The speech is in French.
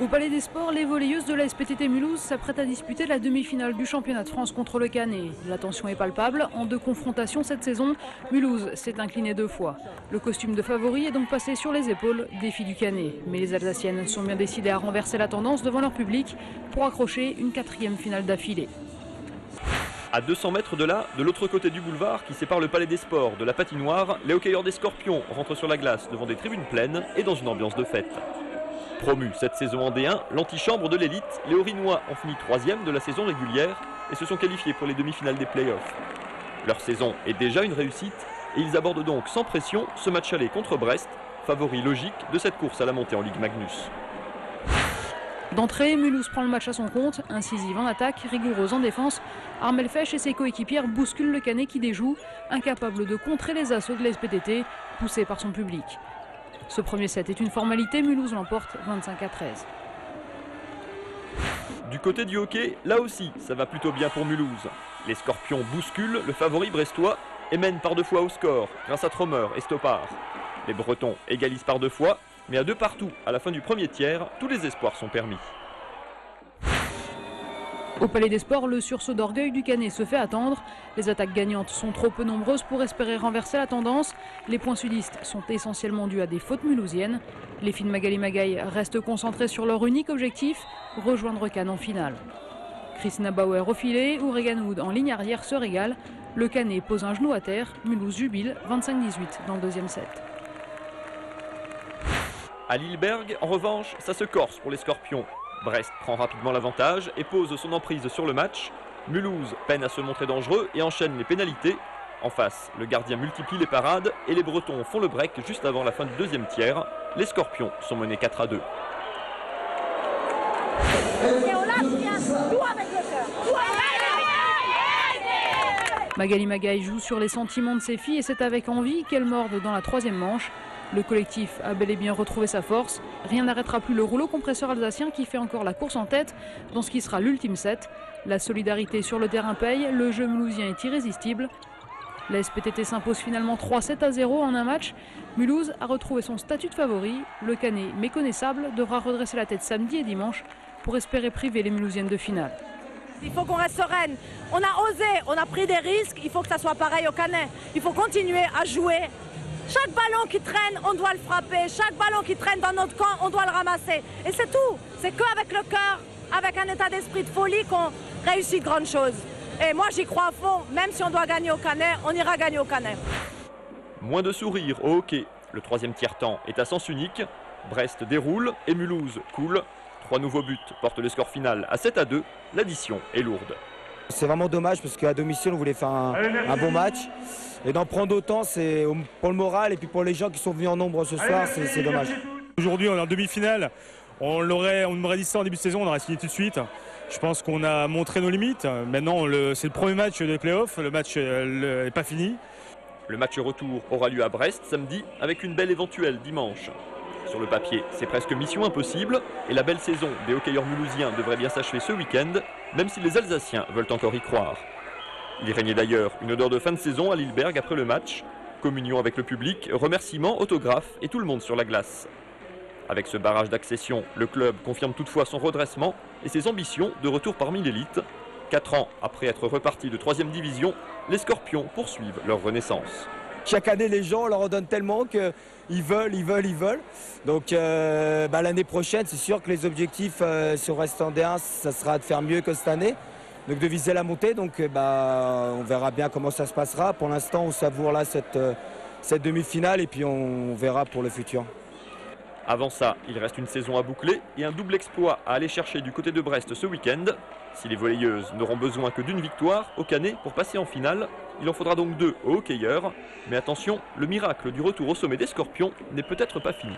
Au Palais des Sports, les volleyeuses de la SPTT Mulhouse s'apprêtent à disputer la demi-finale du championnat de France contre le Canet. La tension est palpable. En 2 confrontations cette saison, Mulhouse s'est incliné 2 fois. Le costume de favori est donc passé sur les épaules des filles du Canet. Mais les Alsaciennes sont bien décidées à renverser la tendance devant leur public pour accrocher une 4e finale d'affilée. À 200 mètres de là, de l'autre côté du boulevard qui sépare le Palais des Sports de la patinoire, les hockeyeurs des Scorpions rentrent sur la glace devant des tribunes pleines et dans une ambiance de fête. Promus cette saison en D1, l'antichambre de l'élite, les Orinois ont fini 3e de la saison régulière et se sont qualifiés pour les demi-finales des play-offs. Leur saison est déjà une réussite et ils abordent donc sans pression ce match aller contre Brest, favori logique de cette course à la montée en Ligue Magnus. D'entrée, Mulhouse prend le match à son compte, incisive en attaque, rigoureuse en défense. Armelle Fesch et ses coéquipières bousculent le Canet qui déjoue, incapable de contrer les assauts de la SPTT, poussé par son public. Ce premier set est une formalité, Mulhouse l'emporte 25-13. Du côté du hockey, là aussi, ça va plutôt bien pour Mulhouse. Les Scorpions bousculent le favori brestois et mènent par 2 fois au score grâce à Trommer et Stoppard. Les Bretons égalisent par 2 fois, mais à 2 partout à la fin du premier tiers, tous les espoirs sont permis. Au Palais des Sports, le sursaut d'orgueil du Canet se fait attendre. Les attaques gagnantes sont trop peu nombreuses pour espérer renverser la tendance. Les points sudistes sont essentiellement dus à des fautes mulhousiennes. Les filles de Magali Magaï restent concentrées sur leur unique objectif, rejoindre Cannes en finale. Christina Bauer au filet ou Regan Wood en ligne arrière se régale. Le Canet pose un genou à terre, Mulhouse jubile 25-18 dans le 2e set. À Lilleberg, en revanche, ça se corse pour les Scorpions. Brest prend rapidement l'avantage et pose son emprise sur le match. Mulhouse peine à se montrer dangereux et enchaîne les pénalités. En face, le gardien multiplie les parades et les Bretons font le break juste avant la fin du 2e tiers. Les Scorpions sont menés 4-2. Magali Magaï joue sur les sentiments de ses filles et c'est avec envie qu'elle morde dans la 3e manche. Le collectif a bel et bien retrouvé sa force. Rien n'arrêtera plus le rouleau compresseur alsacien qui fait encore la course en tête dans ce qui sera l'ultime set. La solidarité sur le terrain paye, le jeu mulhousien est irrésistible. La SPTT s'impose finalement 3-7-0 en un match. Mulhouse a retrouvé son statut de favori. Le Canet, méconnaissable, devra redresser la tête samedi et dimanche pour espérer priver les mulhousiennes de finale. Il faut qu'on reste sereine. On a osé, on a pris des risques, il faut que ça soit pareil au Canet. Il faut continuer à jouer. Chaque ballon qui traîne, on doit le frapper. Chaque ballon qui traîne dans notre camp, on doit le ramasser. Et c'est tout. C'est qu'avec le cœur, avec un état d'esprit de folie qu'on réussit de grandes choses. Et moi, j'y crois à fond. Même si on doit gagner au Canet, on ira gagner au Canet. Moins de sourires au hockey. Le 3e tiers-temps est à sens unique. Brest déroule et Mulhouse coule. 3 nouveaux buts portent le score final à 7-2. L'addition est lourde. C'est vraiment dommage parce qu'à domicile, on voulait faire un bon match. Et d'en prendre autant, c'est pour le moral et puis pour les gens qui sont venus en nombre ce soir, c'est dommage. Aujourd'hui, on est en demi-finale. On m'aurait dit ça en début de saison, on aurait signé tout de suite. Je pense qu'on a montré nos limites. Maintenant, c'est le premier match des playoffs. Le match n'est pas fini. Le match retour aura lieu à Brest samedi avec une belle éventuelle dimanche. Sur le papier, c'est presque mission impossible et la belle saison des hockeyeurs mulhousiens devrait bien s'achever ce week-end, même si les Alsaciens veulent encore y croire. Il régnait d'ailleurs une odeur de fin de saison à Lilleberg après le match. Communion avec le public, remerciements, autographes et tout le monde sur la glace. Avec ce barrage d'accession, le club confirme toutefois son redressement et ses ambitions de retour parmi l'élite. 4 ans après être repartis de 3e division, les Scorpions poursuivent leur renaissance. Chaque année, les gens leur en donnent tellement qu'ils veulent. Donc l'année prochaine, c'est sûr que les objectifs, si on reste en D1, ça sera de faire mieux que cette année. Donc de viser la montée, donc on verra bien comment ça se passera. Pour l'instant, on savoure là cette demi-finale et puis on verra pour le futur. Avant ça, il reste une saison à boucler et un double exploit à aller chercher du côté de Brest ce week-end. Si les volleyeuses n'auront besoin que d'une victoire au Canet pour passer en finale, il en faudra donc 2 aux hockeyeurs. Mais attention, le miracle du retour au sommet des Scorpions n'est peut-être pas fini.